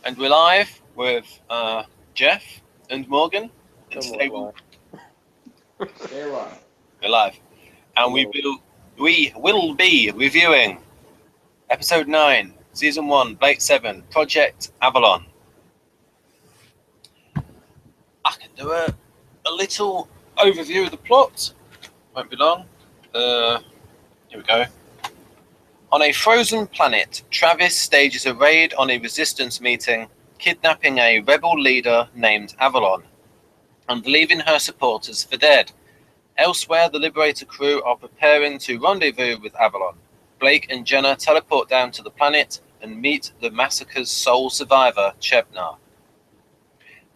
And we're live with Jeff and Morgan. And Stay we're alive. live. And we will be reviewing Episode 9, Season 1, Blake 7, Project Avalon. I can do a little overview of the plot. Won't be long. Here we go. On a frozen planet, Travis stages a raid on a resistance meeting, kidnapping a rebel leader named Avalon and leaving her supporters for dead. Elsewhere, the Liberator crew are preparing to rendezvous with Avalon. Blake and Jenna teleport down to the planet and meet the massacre's sole survivor, Chebnar.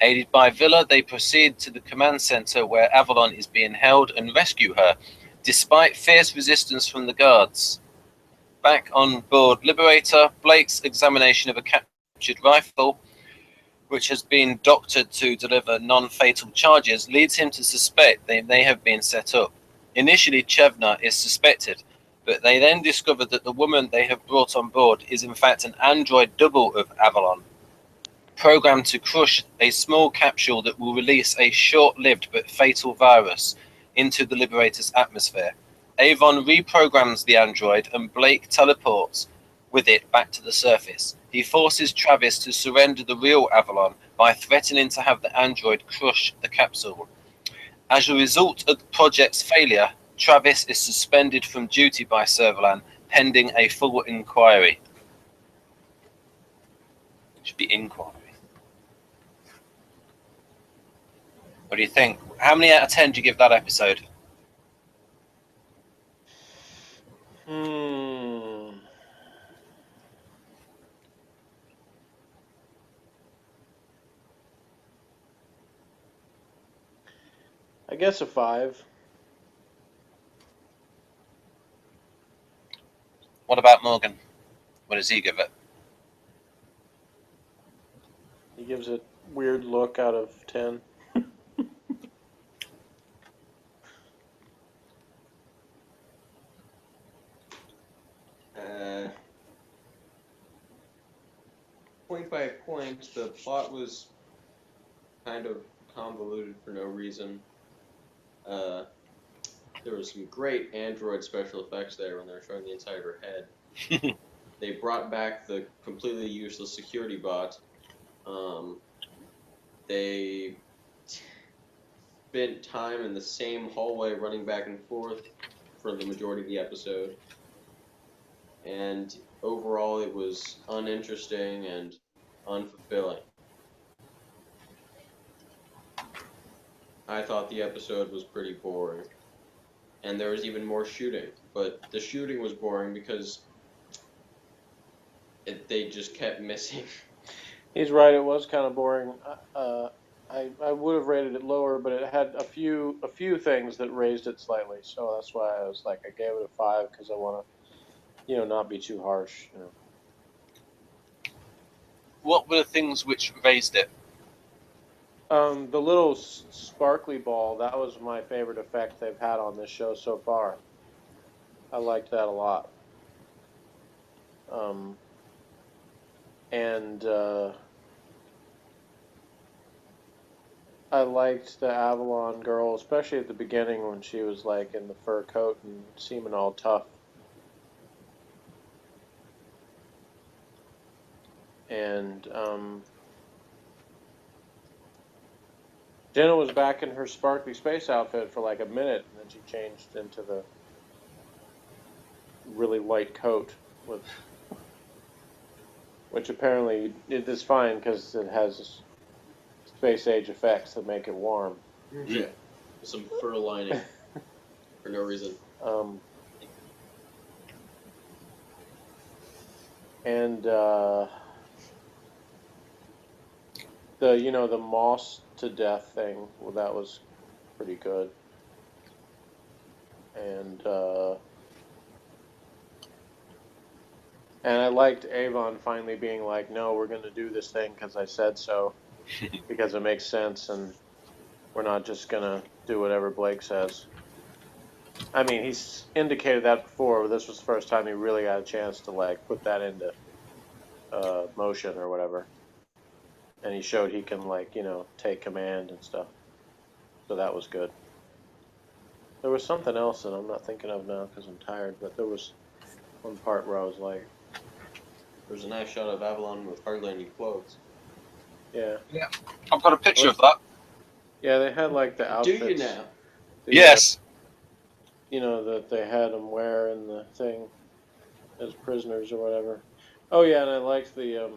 Aided by Villa, they proceed to the command center where Avalon is being held and rescue her, despite fierce resistance from the guards. Back on board Liberator, Blake's examination of a captured rifle, which has been doctored to deliver non-fatal charges, leads him to suspect they may have been set up. Initially, Chebnar is suspected, but they then discover that the woman they have brought on board is in fact an android double of Avalon, programmed to crush a small capsule that will release a short-lived but fatal virus into the Liberator's atmosphere. Avon reprograms the android and Blake teleports with it back to the surface. He forces Travis to surrender the real Avalon by threatening to have the android crush the capsule. As a result of the project's failure, Travis is suspended from duty by Servalan pending a full inquiry. Should be inquiry. What do you think? How many out of 10 do you give that episode? I guess a 5. What about Morgan? What does he give it? He gives it weird look out of 10. 0.5 points. The plot was kind of convoluted for no reason. There was some great android special effects there when they were showing the inside of her head. They brought back the completely useless security bot. They spent time in the same hallway running back and forth for the majority of the episode. And overall, it was uninteresting and unfulfilling. I thought the episode was pretty boring. And there was even more shooting. But the shooting was boring because they just kept missing. He's right, it was kind of boring. I would have rated it lower, but it had a few things that raised it slightly. So that's why I was like, I gave it a 5 because I want to, not be too harsh. What were the things which raised it? The little sparkly ball, that was my favorite effect they've had on this show so far. I liked that a lot. I liked the Avalon girl, especially at the beginning when she was like in the fur coat and seeming all tough. And Jenna was back in her sparkly space outfit for like a minute, and then she changed into the really light coat, which apparently it is fine because it has space age effects that make it warm. Yeah, some fur lining for no reason. The moss to death thing, well, that was pretty good. And I liked Avon finally being like, no, we're going to do this thing because I said so, because it makes sense, and we're not just going to do whatever Blake says. I mean, he's indicated that before, but this was the first time he really got a chance to, like, put that into motion or whatever. and he showed he can, like, take command and stuff. So that was good. There was something else that I'm not thinking of now because I'm tired, but there was one part where I was like, There's a nice shot of Avalon with hardly any clothes. yeah. I've got a picture of that. Yeah, they had, like, the outfits. Do you now? Yes. That they had them wear in the thing as prisoners or whatever. Oh, yeah, and I liked the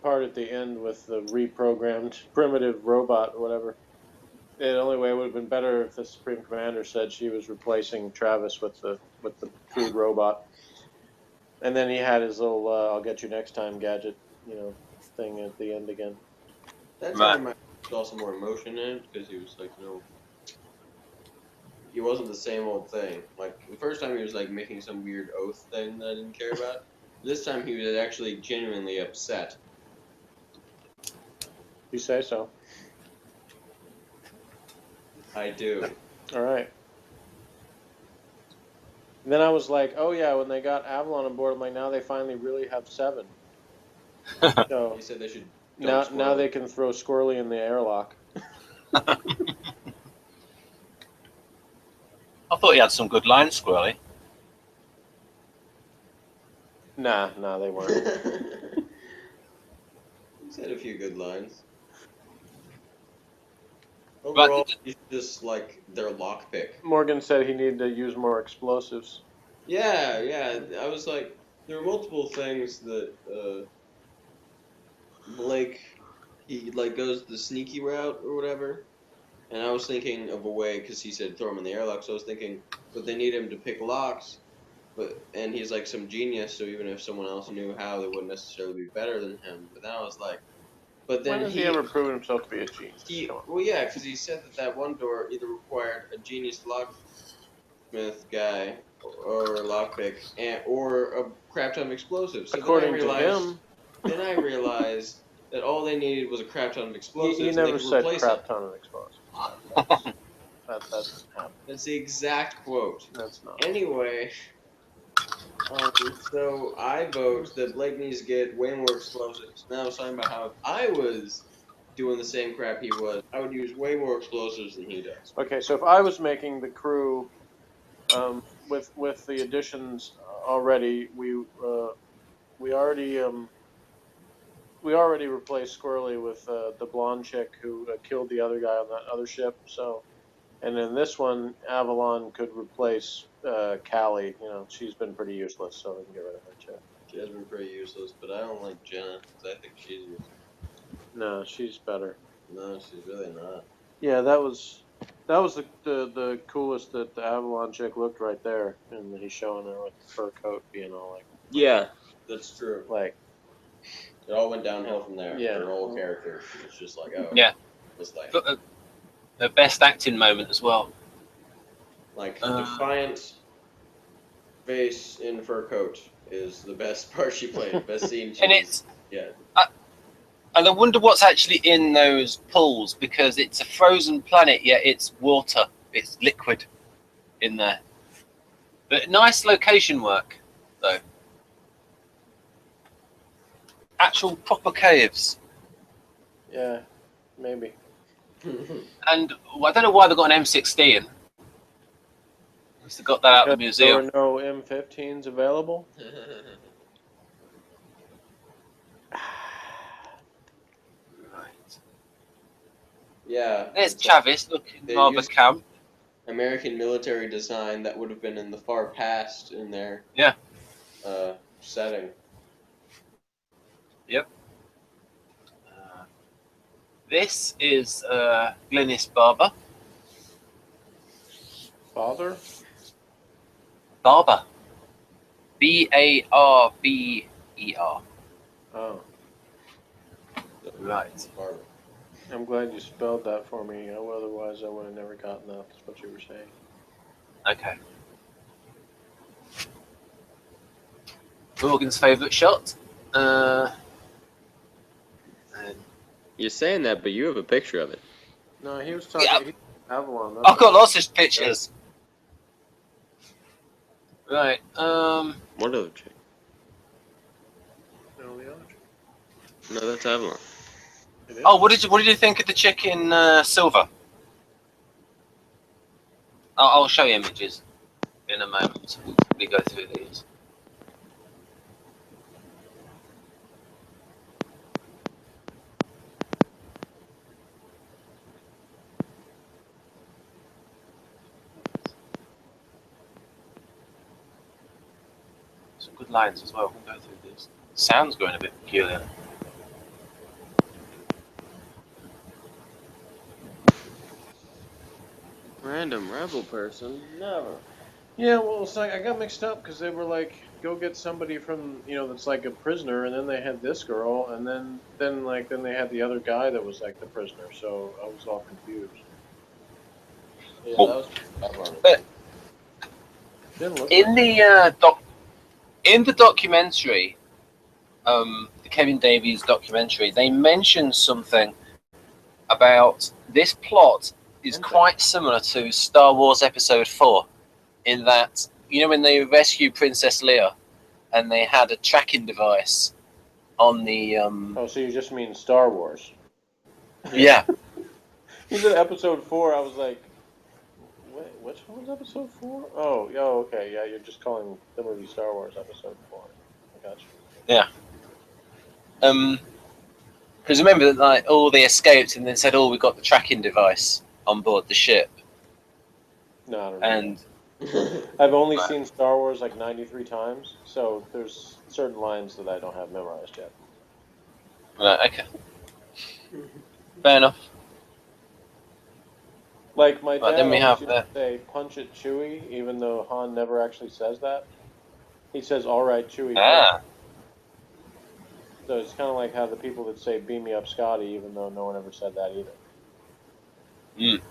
part at the end with the reprogrammed primitive robot or whatever. The only way it would have been better if the Supreme Commander said she was replacing Travis with the crude robot. And then he had his little "I'll get you next time" gadget, thing at the end again. That Right. time I saw some more emotion in it because he was like, he wasn't the same old thing. Like the first time he was like making some weird oath thing that I didn't care about. This time he was actually genuinely upset. You say so. I do. All right. And then I was like, oh yeah, when they got Avalon on board, I'm like, now they finally really have 7. So He said they should. now they can throw Squirrely in the airlock. I thought he had some good lines, Squirrely. Nah, they weren't. He said a few good lines. Overall, he's just like their lockpick. Morgan said he needed to use more explosives. Yeah. I was like, there are multiple things that Blake, he like goes the sneaky route or whatever. And I was thinking of a way, because he said throw him in the airlock, so I was thinking, but they need him to pick locks. And he's like some genius, so even if someone else knew how, they wouldn't necessarily be better than him. But then I was like, but then when has he ever proven himself to be a genius? Well, yeah, because he said that one door either required a genius locksmith guy or a lockpick, or a crap ton of explosives. So according to him, then I realized that all they needed was a crap ton of explosives. He never said crap ton of explosives. That doesn't happen. That's the exact quote. That's not. Anyway, so I vote that Blake needs to get way more explosives. Now I was talking about how if I was doing the same crap he was, I would use way more explosives than he does. Okay, so if I was making the crew, with the additions already, we already replaced Squirrely with the blonde chick who killed the other guy on that other ship. So, and in this one, Avalon could replace Callie. She's been pretty useless, so we can get rid of her too. She has been pretty useless, but I don't like Jenna because I think she's useless. No, she's better. No, she's really not. Yeah, that was the coolest that the Avalon chick looked right there, and he's showing her with the fur coat being all like. Yeah, that's true. Like, it all went downhill from there. Yeah, her whole character. It's just like, oh, yeah, it's like the best acting moment as well. Like defiant face in fur coat is the best part she played. Best scene. And it's yeah. And I wonder what's actually in those pools, because it's a frozen planet, yet it's water. It's liquid in there. But nice location work, though. Actual proper caves. Yeah, maybe. And I don't know why they got an M16. Must have got that out of the museum. There were no M15s available. Yeah. There's Chavis, look, in Harbour Camp. American military design that would have been in the far past in their setting. Yep. This is Glynis Barber. Father? Barber. B-A-R-B-E-R. Oh. Right. Barber. I'm glad you spelled that for me. Otherwise, I would have never gotten that. That's what you were saying. Okay. Morgan's favourite shot. You're saying that, but you have a picture of it. No, he was talking Yeah. Avalon. I've got lots of pictures. Right. What other chick? No, the other. No, that's Avalon. It is? Oh, what did you think of the chick in silver? I'll show you images in a moment. We go through these. Some good lines as well. We'll go through these. Sound's going a bit peculiar. Random rebel person? Never. Yeah, well, it's like I got mixed up because they were like, go get somebody from, that's like a prisoner, and then they had this girl, and then they had the other guy that was like the prisoner, so I was all confused. Yeah, Oh. that was Avalon. Didn't look In like the documentary, the Kevin Davies documentary, they mentioned something about this plot is quite similar to Star Wars Episode 4, in that, when they rescue Princess Leia and they had a tracking device on the Oh, so you just mean Star Wars? yeah. You said Episode 4. I was like, wait, which one was Episode 4? Oh, yeah, okay, yeah. You're just calling the movie Star Wars Episode 4. I got you. Yeah. Because remember that, like, they escaped and then said, we got the tracking device on board the ship. No, I don't know. And I've only Right. seen Star Wars like 93 times, so there's certain lines that I don't have memorized yet. right, okay, fair enough. Like, my dad then we always have used to say, punch it, Chewie, even though Han never actually says that. He says, all right, Chewie. Ah, So it's kind of like how the people that say, beam me up, Scotty, even though no one ever said that either. mm.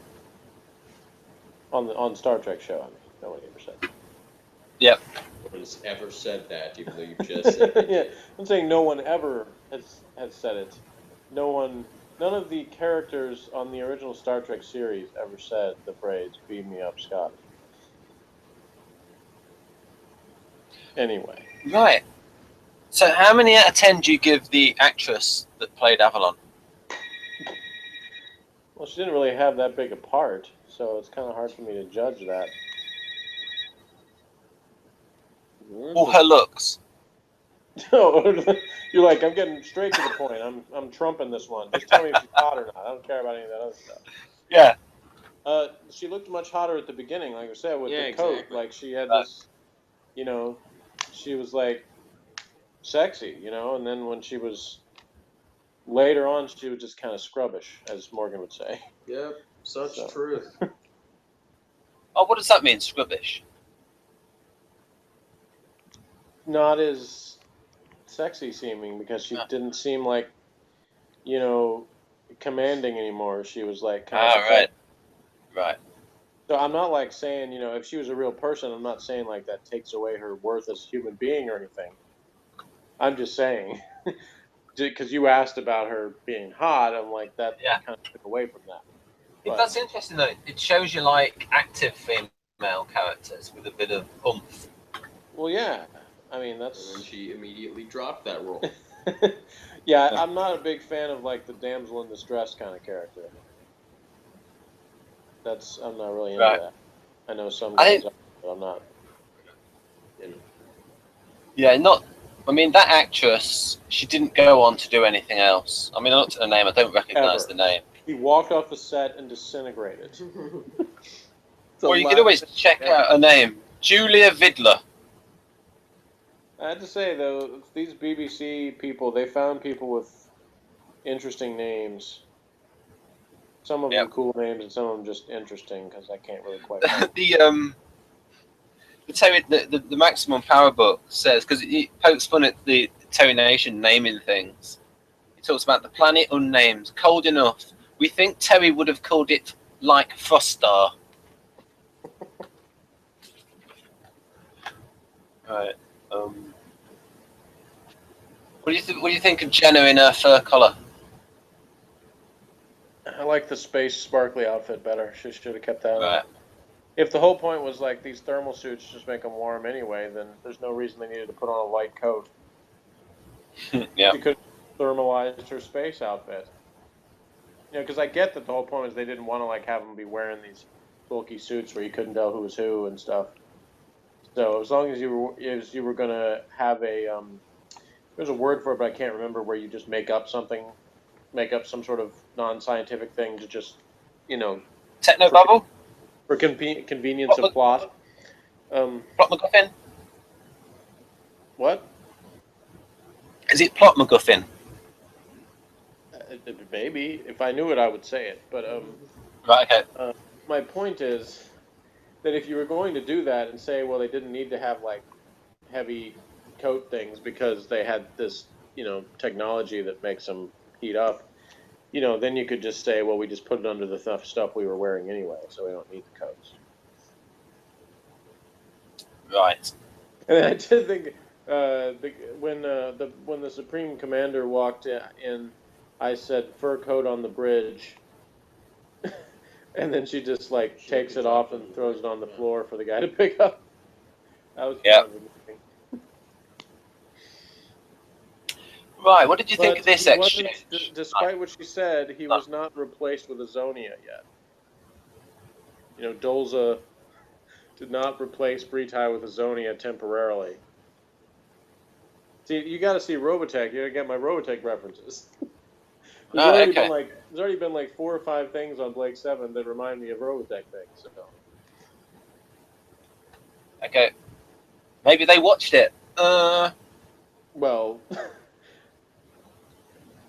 On Star Trek show, I mean. Nobody ever said that. Yep. No one's ever said that, even though you just said it. Yeah, I'm saying no one ever has said it. None of the characters on the original Star Trek series ever said the phrase, beam me up, Scotty. Anyway. Right. So how many out of 10 do you give the actress that played Avalon? Well, she didn't really have that big a part, so it's kind of hard for me to judge that. All her looks. You're like, I'm getting straight to the point. I'm trumping this one. Just tell me if she's hot or not. I don't care about any of that other stuff. Yeah. She looked much hotter at the beginning, like I said, with Yeah, the coat. exactly. Like, she had this, she was like sexy, and then when she was later on, she was just kind of scrubbish, as Morgan would say. Yep, such So. truth. Oh, what does that mean, scrubbish? Not as sexy seeming, because she didn't seem like, commanding anymore. She was like kind of Right. So I'm not like saying, if she was a real person, I'm not saying like that takes away her worth as a human being or anything. I'm just saying, because you asked about her being hot, I'm like, that kind of took away from that. But That's interesting, though. It shows you, like, active female characters with a bit of oomph. Well, yeah. I mean, And that's... then she immediately dropped that role. Yeah, I'm not a big fan of, like, the damsel in distress kind of character. I'm not really into that. I know some guys are, but I'm not. Yeah, I mean, that actress, she didn't go on to do anything else. I mean, I looked at her name, I don't recognise the name. He walked off the set and disintegrated. Or you could always check out her name. Julia Vidler. I have to say, though, these BBC people, they found people with interesting names. Some of them cool names, and some of them just interesting, because I can't really quite find the Maximum Power book says, because it pokes fun at the Terry Nation naming things. It talks about the planet unnamed, cold enough. We think Terry would have called it like Frostar. Right. What do you think of Jenna in her fur collar? I like the space sparkly outfit better. She should have kept that Right. on. If the whole point was like these thermal suits just make them warm anyway, then there's no reason they needed to put on a light coat. Yeah. thermalized her space outfit. You know, because I get that the whole point is they didn't want to like have them be wearing these bulky suits where you couldn't tell who was who and stuff. So as long as you were gonna have a there's a word for it, but I can't remember, where you just make up something, make up some sort of non-scientific thing to just, you know, Technobubble? for convenience of plot. Plot MacGuffin? What? Is it Plot MacGuffin? Maybe. If I knew it, I would say it. But Right, okay. my point is that if you were going to do that and say, well, they didn't need to have like heavy coat things because they had this, you know, technology that makes them heat up, you know, then you could just say, well, we just put it under the stuff we were wearing anyway, so we don't need the coats. Right. And I did think when the Supreme Commander walked in, I said fur coat on the bridge, and then she just like takes it off and throws it on the floor for the guy to pick up. That was kind of amusing. Right, what did you think of this exchange? Despite what she said, he was not replaced with a Zonia yet. You know, Dolza did not replace Britai with a Zonia temporarily. See, you got to see Robotech. You got to get my Robotech references. There's already been like 4 or 5 things on Blake 7 that remind me of Robotech things. So. Okay, maybe they watched it. Well,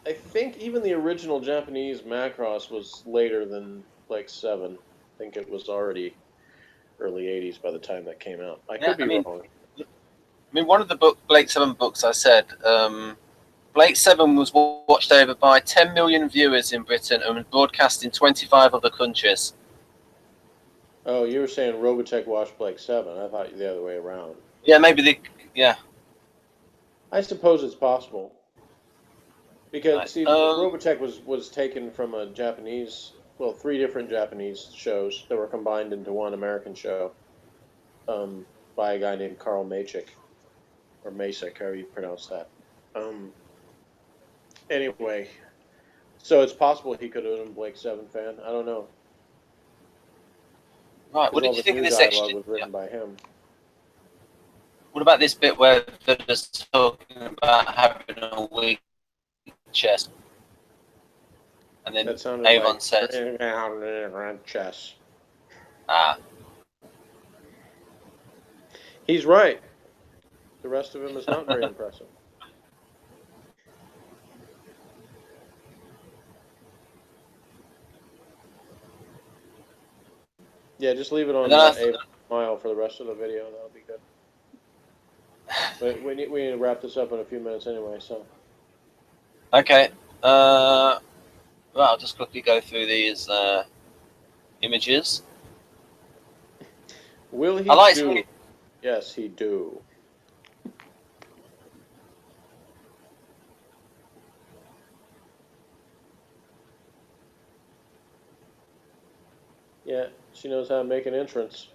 I think even the original Japanese Macross was later than Blake 7. I think it was already early 80s by the time that came out. I could be wrong. I mean, one of the Blake 7 books I said, Blake 7 was watched over by 10 million viewers in Britain and was broadcast in 25 other countries. Oh, you were saying Robotech watched Blake 7. I thought the other way around. Yeah, maybe yeah. I suppose it's possible. Because, see, Robotech was taken from a Japanese, well, 3 different Japanese shows that were combined into one American show by a guy named Carl Machik, or Masick, however you pronounce that. Anyway, so it's possible he could have been a Blake 7 fan. I don't know. Right, what did you think of this exchange? Was written by him. What about this bit where they're just talking about having a weak chest? And then Avalon says, chess. Ah. He's right. The rest of him is not very impressive. Yeah, just leave it on a smile for the rest of the video. That'll be good. But we need to wrap this up in a few minutes anyway. So. Okay. Well, I'll just quickly go through these images. Will he do? Yes, he do. Yeah, she knows how to make an entrance.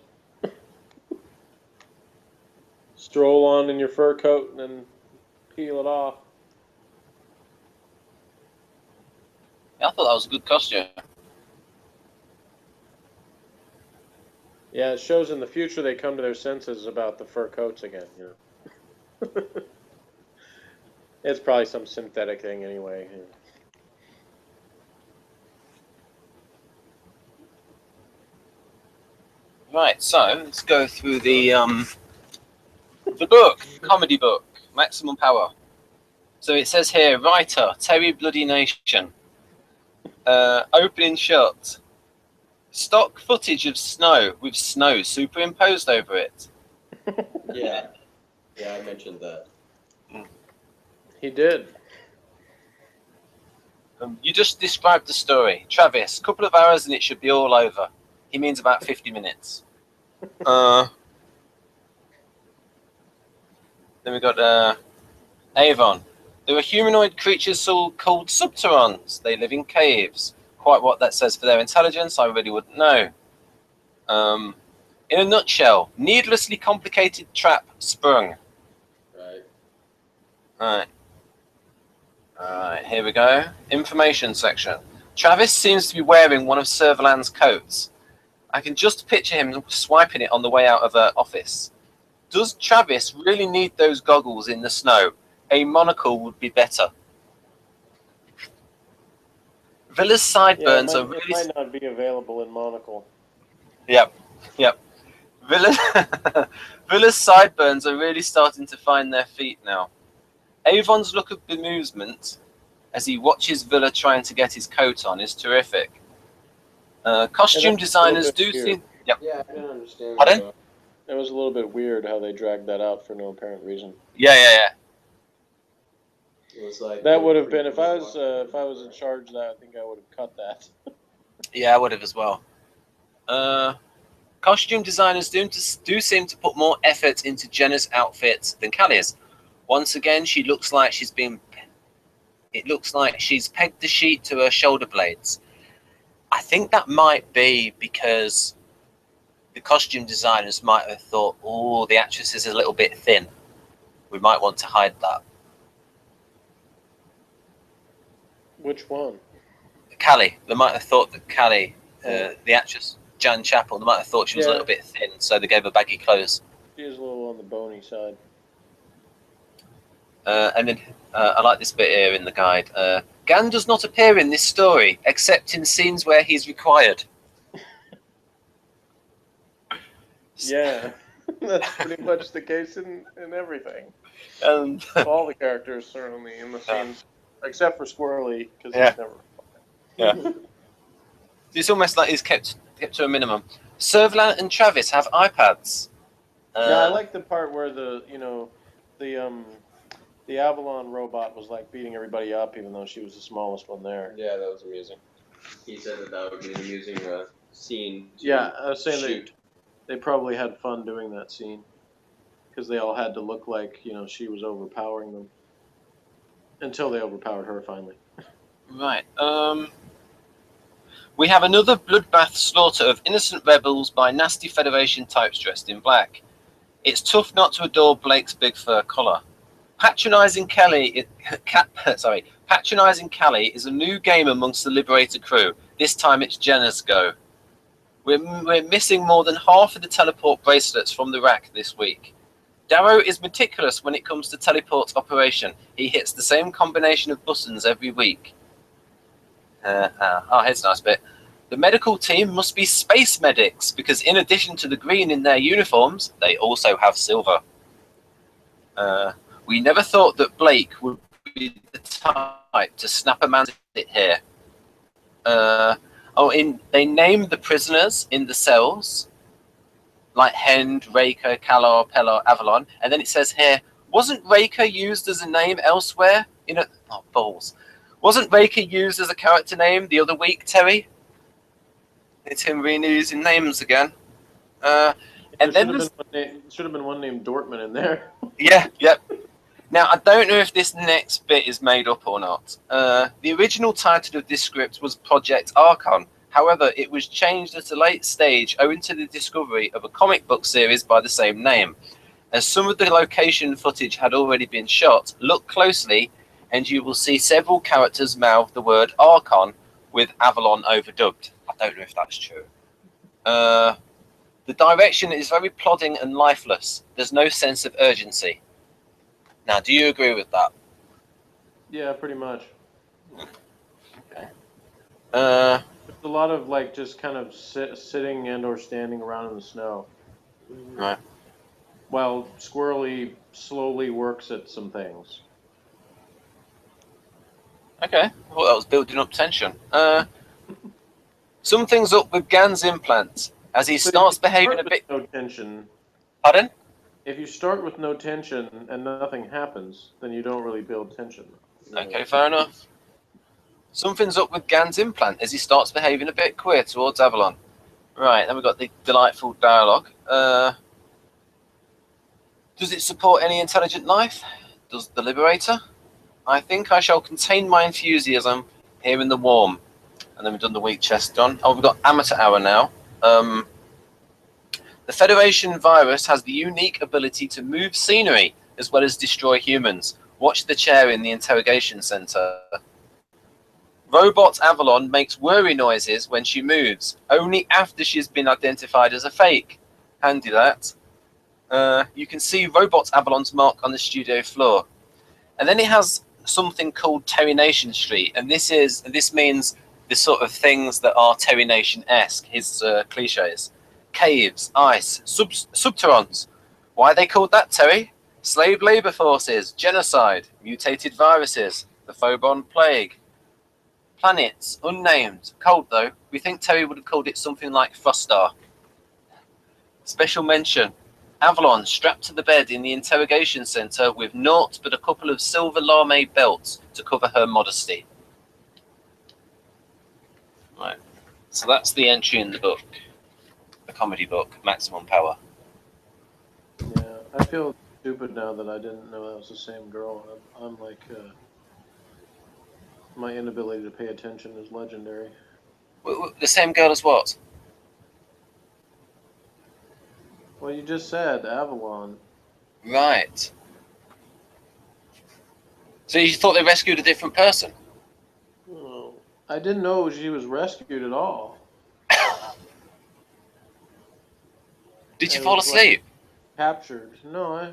Stroll on in your fur coat and then peel it off. Yeah, I thought that was a good costume. Yeah, it shows in the future they come to their senses about the fur coats again, you know. It's probably some synthetic thing anyway. Yeah. Right, so let's go through the book, comedy book, Maximum Power. So it says here, writer, Terry Bloody Nation. Opening shot. Stock footage of snow with snow superimposed over it. Yeah. Yeah, I mentioned that. He did. You just described the story. Travis, couple of hours and it should be all over. He means about 50 minutes. Then we got Avon. There are humanoid creatures called subterrons. They live in caves. Quite what that says for their intelligence, I really wouldn't know. In a nutshell, needlessly complicated trap sprung. Right. Right. Alright, here we go. Information section. Travis seems to be wearing one of Servalan's coats. I can just picture him swiping it on the way out of her office. Does Travis really need those goggles in the snow? A monocle would be better. Villa's sideburns are really... It might not be available in monocle. Yep. Villa's sideburns are really starting to find their feet now. Avon's look of bemusement as he watches Villa trying to get his coat on is terrific. Costume designers do seem... Yep. Yeah, I didn't understand. Pardon? It was a little bit weird how they dragged that out for no apparent reason. Yeah. It was like That would have been if I was in charge of that. I think I would have cut that. Yeah, I would have as well. Costume designers do seem to put more effort into Jenna's outfit than Callie's. Once again, she looks like she's been... It looks like she's pegged the sheet to her shoulder blades. I think that might be because the costume designers might have thought, oh, the actress is a little bit thin. We might want to hide that. Which one? Callie. They might have thought that Callie, the actress, Jan Chappell, they might have thought she was a little bit thin, so they gave her baggy clothes. She is a little on the bony side. And then I like this bit here in the guide. Gan does not appear in this story, except in scenes where he's required. Yeah, that's pretty much the case in everything. All the characters, certainly, in the scenes, except for Squirrely, because he's never... Yeah. It's almost like he's kept to a minimum. Servalan and Travis have iPads. Yeah, I like the part where the Avalon robot was like beating everybody up, even though she was the smallest one there. Yeah, that was amusing. He said that would be an amusing scene. Yeah, I was saying they probably had fun doing that scene because they all had to look like she was overpowering them until they overpowered her finally. Right. We have another bloodbath slaughter of innocent rebels by nasty Federation types dressed in black. It's tough not to adore Blake's big fur collar. Patronizing Callie is a new game amongst the Liberator crew. This time it's Jenna's go. We're missing more than half of the teleport bracelets from the rack this week. Darrow is meticulous when it comes to teleport operation. He hits the same combination of buttons every week. Here's a nice bit. The medical team must be space medics because in addition to the green in their uniforms, they also have silver. We never thought that Blake would be the type to snap a man's it here. They named the prisoners in the cells, like Hend, Raker, Calor, Pelor, Avalon, and then it says here, wasn't Raker used as a name elsewhere? Balls. Wasn't Raker used as a character name the other week, Terry? It's him reusing names again. And then should have been one named Dortmund in there. Yep. Now, I don't know if this next bit is made up or not. The original title of this script was Project Archon. However, it was changed at a late stage owing to the discovery of a comic book series by the same name. As some of the location footage had already been shot, look closely and you will see several characters mouth the word Archon with Avalon overdubbed. I don't know if that's true. The direction is very plodding and lifeless. There's no sense of urgency. Now, do you agree with that? Yeah, pretty much. Okay. There's a lot of just kind of sitting and or standing around in the snow. Right. While Squirrely slowly works at some things. Okay. Well, that was building up tension. Something's up with Gan's implant as he starts behaving a bit... No tension. Pardon? If you start with no tension and nothing happens, then you don't really build tension. Okay, fair enough. Something's up with Gan's implant as he starts behaving a bit queer towards Avalon. Right, then we've got the delightful dialogue. Does it support any intelligent life? Does the Liberator? I think I shall contain my enthusiasm here in the warm. And then we've done the weak chest done. Oh, we've got amateur hour now. The Federation virus has the unique ability to move scenery as well as destroy humans. Watch the chair in the interrogation center. Robot Avalon makes worry noises when she moves, only after she's been identified as a fake. Handy that. You can see Robot Avalon's mark on the studio floor. And then it has something called Terry Nation Street, and this means the sort of things that are Terry Nation-esque, his cliches. Caves, ice, subterrons. Why are they called that, Terry? Slave labor forces, genocide, mutated viruses, the Phobon plague. Planets, unnamed, cold though. We think Terry would have called it something like Frostar. Special mention. Avalon strapped to the bed in the interrogation center with naught but a couple of silver lame belts to cover her modesty. Right. So that's the entry in the book. The comedy book, Maximum Power. Yeah, I feel stupid now that I didn't know that was the same girl. I'm like, my inability to pay attention is legendary. The same girl as what? Well, you just said Avalon. Right. So you thought they rescued a different person? Oh, I didn't know she was rescued at all. Did you fall asleep? Captured. No, I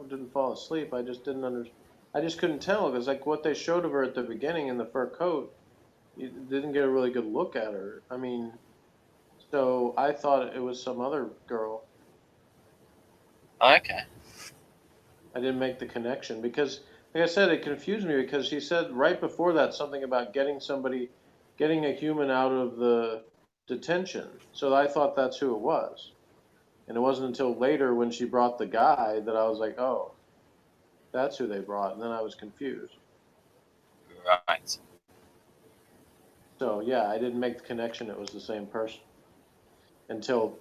didn't fall asleep. I just didn't understand. I just couldn't tell because like what they showed of her at the beginning in the fur coat, you didn't get a really good look at her. I mean, so I thought it was some other girl. Okay. I didn't make the connection because, like I said, it confused me because she said right before that something about getting a human out of the detention. So I thought that's who it was. And it wasn't until later when she brought the guy that I was like, oh, that's who they brought. And then I was confused. Right. So, yeah, I didn't make the connection it was the same person. Until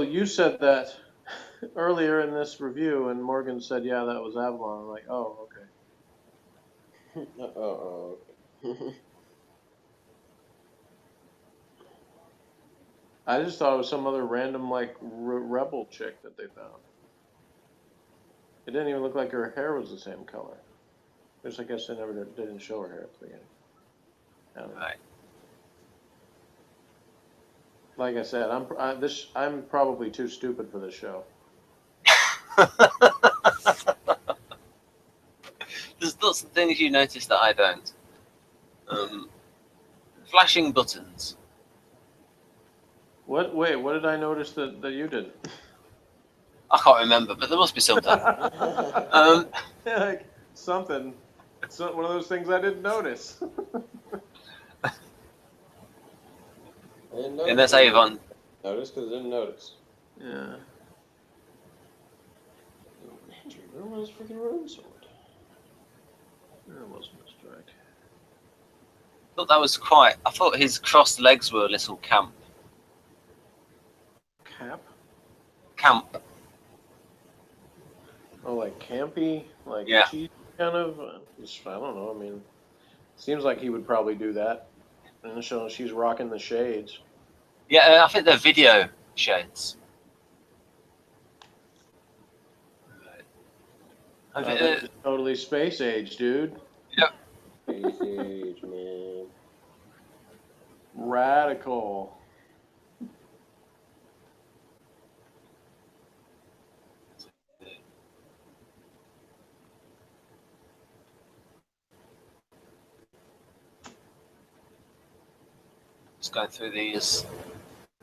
you said that earlier in this review, and Morgan said, yeah, that was Avalon. I'm like, oh, okay. Okay. I just thought it was some other random, like, rebel chick that they found. It didn't even look like her hair was the same color. Which I guess they never didn't show her hair at the beginning. Right. Like I said, I'm probably too stupid for this show. There's lots of things you notice that I don't. Flashing buttons. What? Wait, what did I notice that you didn't? I can't remember, but there must be something. Like something. It's not one of those things I didn't notice. And there's Avon. Notice because I didn't notice. Yeah. Where was freaking room sword? That wasn't a strike. I thought that was quite. I thought his crossed legs were a little camp. Camp. Oh, like campy, like Yeah. cheesy kind of. I don't know. I mean, seems like he would probably do that. And so she's rocking the shades. Yeah, I think they're video shades. Right. Totally space age, dude. Yep. Space age, man. Radical. Just going through these.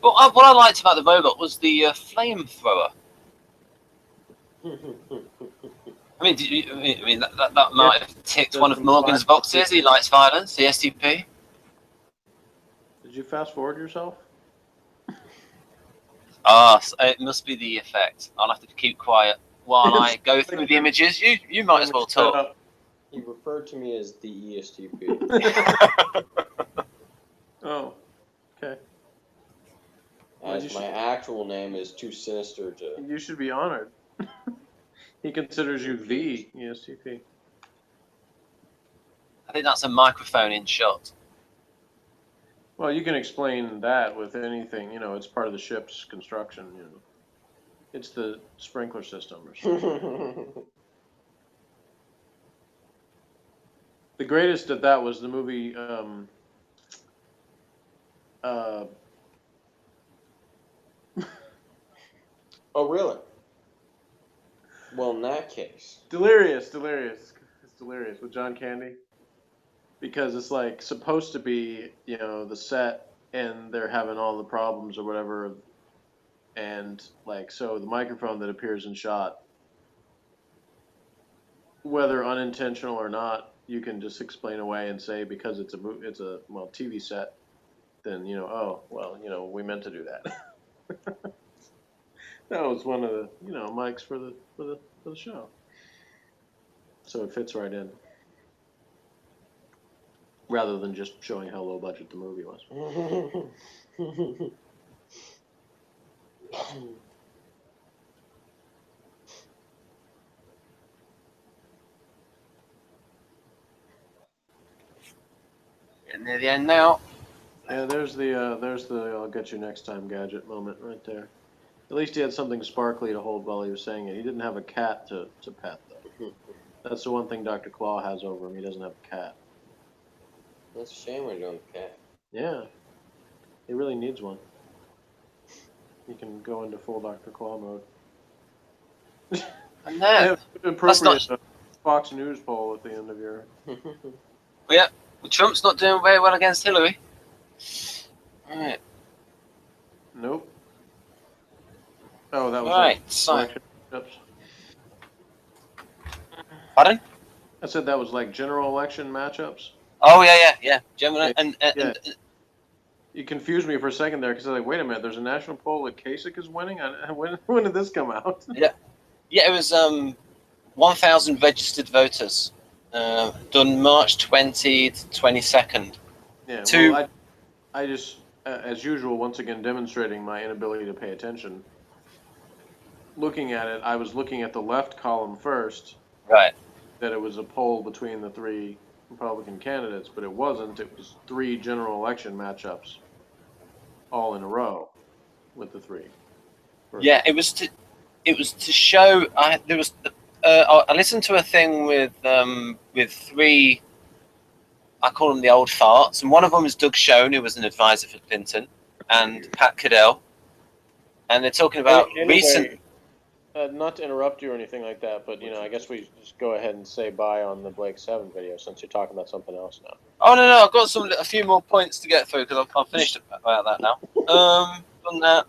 But what I liked about the robot was the flamethrower. I mean, that might have ticked one of Morgan's boxes. He likes violence, the STP. Did you fast forward yourself? It must be the effect. I'll have to keep quiet while I go through the images. You might as well talk. He referred to me as the ESTP. Oh, okay. As my actual name is too sinister to... You should be honored. He considers you the ESTP. I think that's a microphone in shot. Well, you can explain that with anything. You know, it's part of the ship's construction. You know, it's the sprinkler system or something. The greatest at that was the movie. Oh, really? Well, in that case, Delirious. It's Delirious with John Candy. Because it's like supposed to be, the set, and they're having all the problems or whatever, and like so the microphone that appears in shot, whether unintentional or not, you can just explain away and say because it's a TV set, then oh well, we meant to do that. That was one of the mics for the show, so it fits right in rather than just showing how low budget the movie was. Getting near the end now. Yeah, there's the I'll get you next time gadget moment right there. At least he had something sparkly to hold while he was saying it. He didn't have a cat to pet though. That's the one thing Dr. Claw has over him. He doesn't have a cat. that's a shame we're doing cat. Yeah, he really needs one. He can go into full Dr. Claw mode. And then, appropriate Fox News poll at the end of your. Yeah, well, Trump's not doing very well against Hillary. All right. Nope. Oh, that was right. So, election matchups. Pardon? I said that was like general election matchups. Oh yeah. Gemini and You confused me for a second there because I was like, wait a minute, there's a national poll that Kasich is winning? When did this come out? Yeah, it was 1,000 registered voters, done March 20 to 22nd. Yeah, to... well, I just, as usual, once again demonstrating my inability to pay attention. Looking at it, I was looking at the left column first. Right. That it was a poll between the three Republican candidates, but it wasn't. It was 3 general election matchups all in a row with the 3. Yeah, it was to show. I listened to a thing with 3. I call them the old farts, and one of them is Doug Schoen, who was an advisor for Clinton, and Pat Cadell, and they're talking about recent. Not to interrupt you or anything like that, but I guess we just go ahead and say bye on the Blake 7 video since you're talking about something else now. Oh no, I've got a few more points to get through because I've finished about that now. Done that.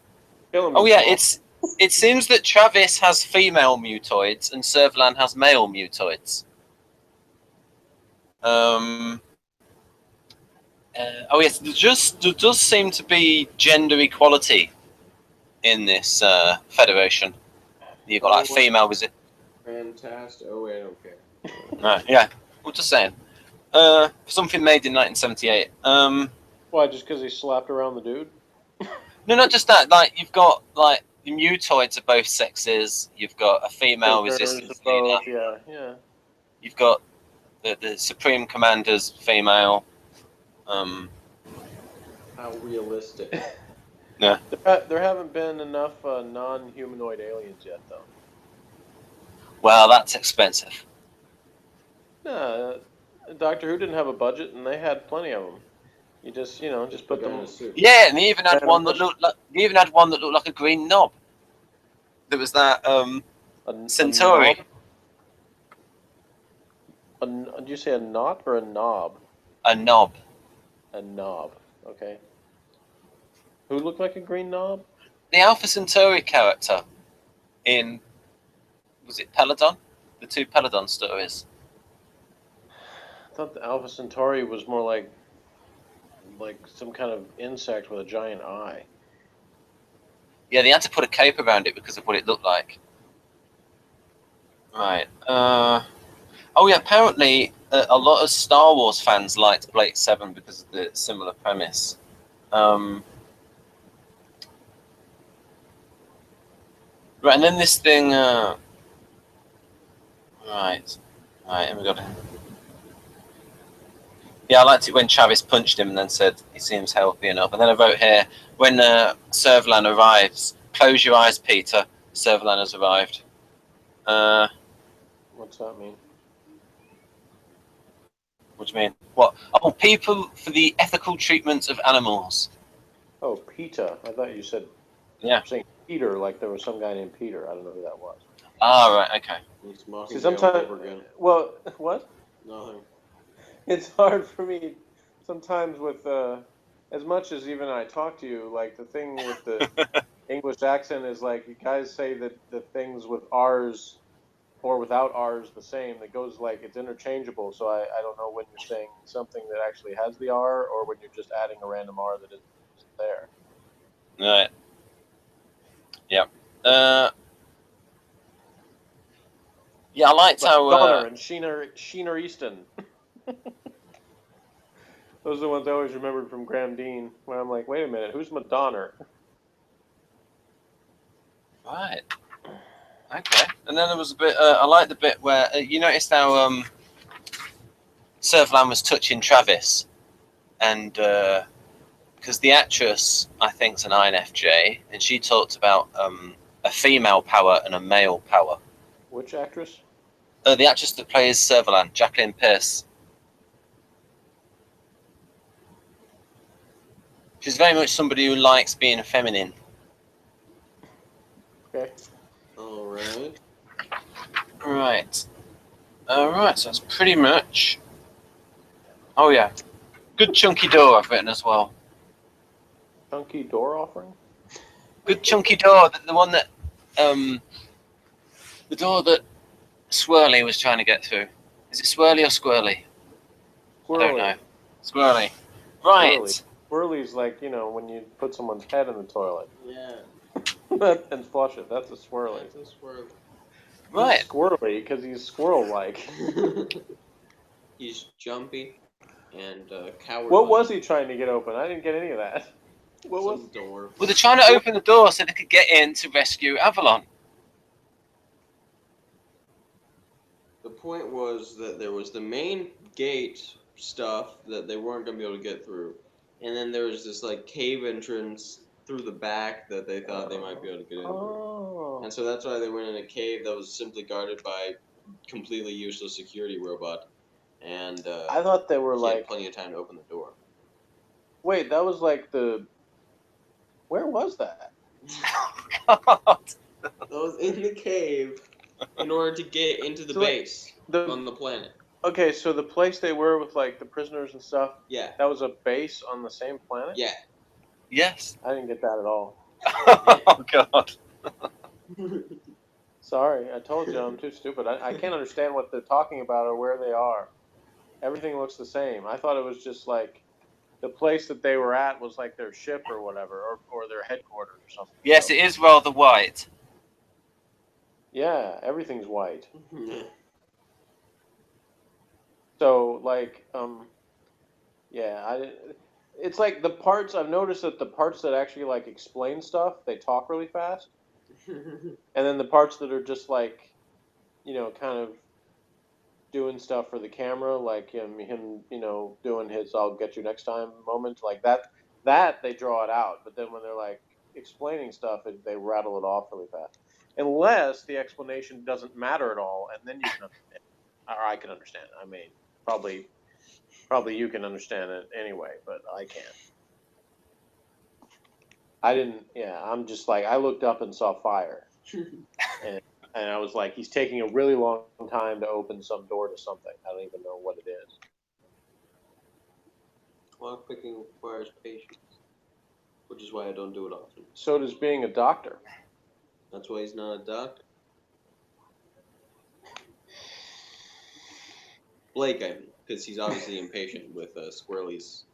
Oh yeah, it seems that Travis has female mutoids and Servalan has male mutoids. Oh yes, there does seem to be gender equality in this federation. You've got like female, was it? Fantastic. Oh, wait, I don't care. Right, yeah. I'm just saying. Something made in 1978. Why, just because he slapped around the dude? No, not just that. Like, you've got, like, the mutoids of both sexes. You've got a female resistance leader. Yeah. You've got the Supreme Commander's female. How realistic. Yeah. There haven't been enough non-humanoid aliens yet, though. Well, that's expensive. No, Doctor Who didn't have a budget, and they had plenty of them. You just put them in a suit. Yeah, and they even had one that looked like a green knob. There was that Centauri. Did you say a knot or a knob? A knob. A knob. Okay. Who looked like a green knob? The Alpha Centauri character in, was it Peladon? The 2 Peladon stories. I thought the Alpha Centauri was more like some kind of insect with a giant eye. Yeah, they had to put a cape around it because of what it looked like. Right. Oh yeah, apparently a lot of Star Wars fans liked Blake 7 because of the similar premise. Right, and then this thing. Right, and we got it. Yeah, I liked it when Travis punched him and then said he seems healthy enough. And then I wrote here, when Servalan arrives, close your eyes, Peter. Servalan has arrived. What's that mean? What do you mean? What? Oh, people for the ethical treatment of animals. Oh, PETA. I thought you said Yeah. saying Peter, like there was some guy named Peter. I don't know who that was. Ah, right. Okay. It's See, Mockingjay all sometimes, over again. well, what? Nothing. It's hard for me sometimes with as much as even I talk to you, like the thing with the English accent is like you guys say that the things with R's or without R's the same. It goes like it's interchangeable. So I don't know when you're saying something that actually has the R or when you're just adding a random R that isn't there. Right. Yeah. Yeah, I liked Like how. Donner and Sheener Easton. Those are the ones I always remembered from Graham Dean. Where I'm like, wait a minute, who's Madonna? Right. Okay. And then there was a bit. I liked the bit where you noticed how Servalan was touching Travis, and because the actress I think's an INFJ, and she talked about a female power and a male power. Which actress? The actress that plays Servalan, Jacqueline Pierce. She's very much somebody who likes being feminine. Okay. All right. Right. Right, so that's pretty much. Oh, yeah. Good chunky door I've written as well. Chunky door offering? Good chunky door. The one that. The door that Swirly was trying to get through. Is it Swirly or Squirly? I don't know. Squirly. Right. Swirly. Swirly's like, you know, when you put someone's head in the toilet Yeah. and flush it. That's a swirly. That's a swirl. Right. He's squirrely because he's squirrel-like. He's jumpy and cowardly. What was he trying to get open? I didn't get any of that. What was? Some door. Well, they're trying to open the door so they could get in to rescue Avalon. The point was that there was the main gate stuff that they weren't going to be able to get through. And then there was this like cave entrance through the back that they thought they might be able to get in through. Oh. And so that's why they went in a cave that was simply guarded by completely useless security robot. And I thought they were he had like. plenty of time to open the door. Wait, that was like the. Where was that? God. That was in the cave in order to get into the So, like, base on the planet. Okay, so the place they were with like the prisoners and stuff, Yeah. that was a base on the same planet? Yeah. Yes. I didn't get that at all. Oh, God. Sorry, I told you I'm too stupid. I can't understand what they're talking about or where they are. Everything looks the same. I thought it was just like the place that they were at was like their ship or whatever, or their headquarters or something. Yes, So, it is rather white. yeah, everything's white. So like, yeah, it's like the parts I've noticed that the parts that actually like explain stuff, they talk really fast, and then the parts that are just like, you know, kind of doing stuff for the camera, like him, you know, doing his "I'll get you next time" moment, like that they draw it out. But then when they're like explaining stuff, they rattle it off really fast. Unless the explanation doesn't matter at all, and then you can understand, or I can understand it. I mean, probably you can understand it anyway, but I can't. I didn't. Yeah, I'm just like I looked up and saw fire, and I was like, he's taking a really long time to open some door to something. I don't even know what it is. Lockpicking requires patience, which is why I don't do it often. So does being a doctor. That's why he's not a doctor. Blake, I mean, because he's obviously impatient with Squirrely's.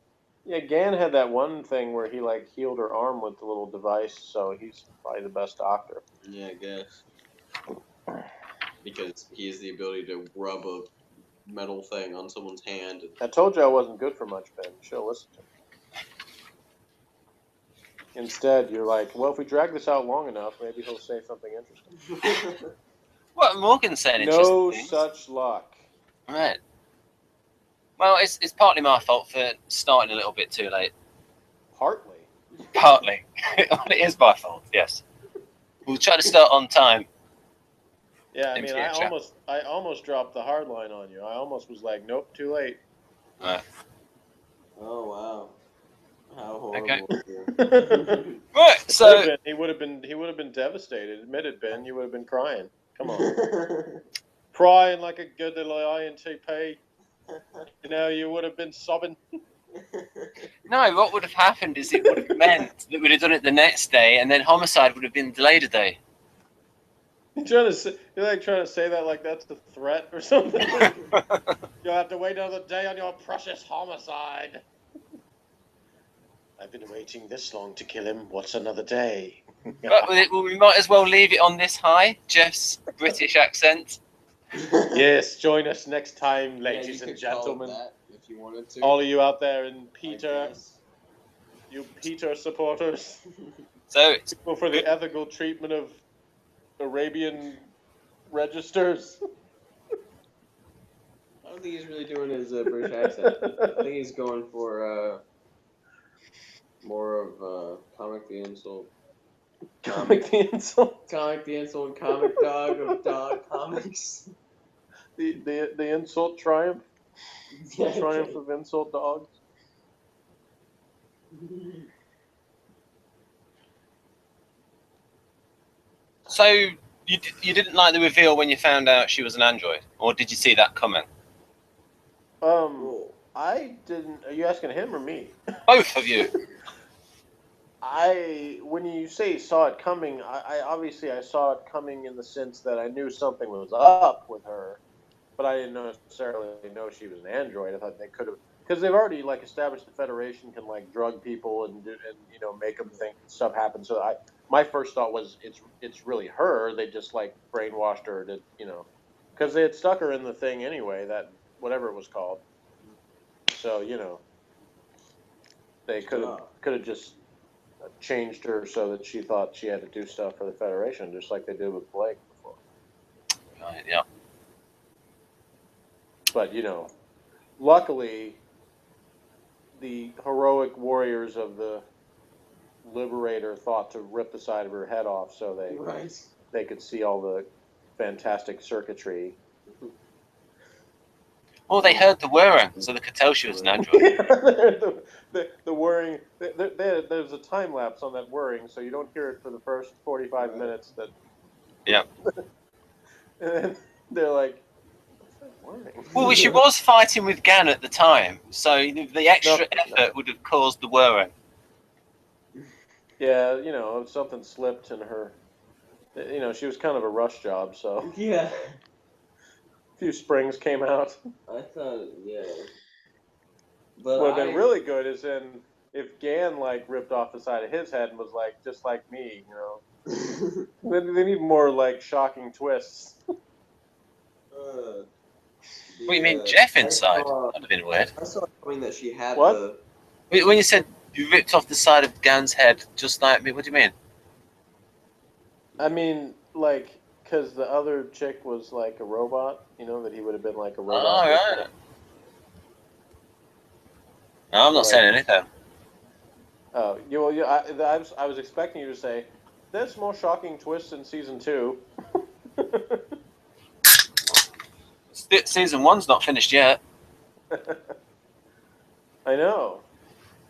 Yeah, Gan had that one thing where he like healed her arm with the little device, so he's probably the best doctor. Yeah, I guess. Because he has the ability to rub a metal thing on someone's hand. I told you I wasn't good for much, Ben. You should have listened to me. Instead, you're like, well, if we drag this out long enough, maybe he'll say something interesting. What Morgan said? Interesting No things. such luck. Right. Well, it's partly my fault for starting a little bit too late. Partly. Partly. It is my fault, yes. We'll try to start on time. Yeah, I mean, MTH, I almost dropped the hard line on you. I almost was like, nope, too late. Right. Oh wow. How horrible. Okay. Right. So he would have been devastated. Admit it, Ben. You would have been crying. Come on, crying like a good little INTP. You know, you would have been sobbing. no, what would have happened is it would have meant that we'd have done it the next day, and then homicide would have been delayed a day. You're like trying to say that like that's a threat or something. You'll have to wait another day on your precious homicide. I've been waiting this long to kill him. What's another day? But we might as well leave it on this high. Jeff's British accent. Yes, join us next time, Yeah, ladies you and could call it gentlemen. that if you wanted to. All of you out there in I Peter, guess. you Peter supporters, So it's people for the ethical treatment of Arabian registers. I don't think he's really doing his British accent. I think he's going for more of comic the insult. Comic the insult. Comic the insult, comic dog of dog comics. The insult triumph. The Yeah, triumph of insult dogs. so you didn't like the reveal when you found out she was an android, or did you see that coming? I didn't. Are you asking him or me? Both of you. When you say saw it coming, I obviously I saw it coming in the sense that I knew something was up with her, but I didn't necessarily know she was an android. I thought they could have, because they've already like established the Federation can like drug people and you know make them think stuff happens. So my first thought was it's really her. They just like brainwashed her to because they had stuck her in the thing anyway, that whatever it was called. So they could have just changed her so that she thought she had to do stuff for the Federation, just like they did with Blake before. Right, yeah. But luckily, the heroic warriors of the Liberator thought to rip the side of her head off so they could see all the fantastic circuitry. Well, they heard the whirring, so they could tell she was an android. the whirring. There's a time lapse on that whirring, so you don't hear it for the first 45 minutes. Yeah. And then they're like, "What's that whirring?" Well, she was fighting with Gan at the time, so the extra effort would have caused the whirring. Yeah, something slipped in her. She was kind of a rush job, so yeah. a few springs came out. I thought, yeah. But what would have been really good is if Gan like ripped off the side of his head and was like just like me, they need more like shocking twists. What do you mean, Jeff inside? That'd have been weird. I saw something that she had What? When you said you ripped off the side of Gan's head, just like me, what do you mean? I mean, like, because the other chick was like a robot, that he would have been like a robot. Oh, right. No, I'm not saying anything. Oh, I was expecting you to say, there's more shocking twists in season 2. Season 1's not finished yet. I know.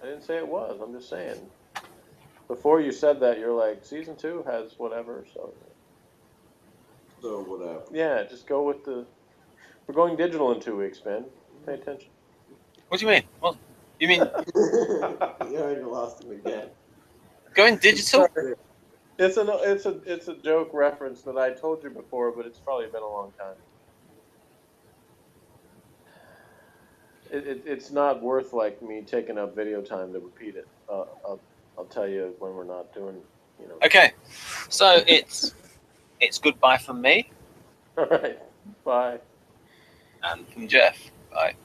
I didn't say it was. I'm just saying. Before you said that, you're like, season 2 has whatever, so. So whatever. Yeah, just go with the. We're going digital in 2 weeks, man. Pay attention. What do you mean? What? You mean You already lost him again. going digital? It's a joke reference that I told you before, but it's probably been a long time. It's not worth like me taking up video time to repeat it. I'll tell you when we're not doing. Okay, so it's goodbye from me. All right. Bye. And from Jeff. Bye.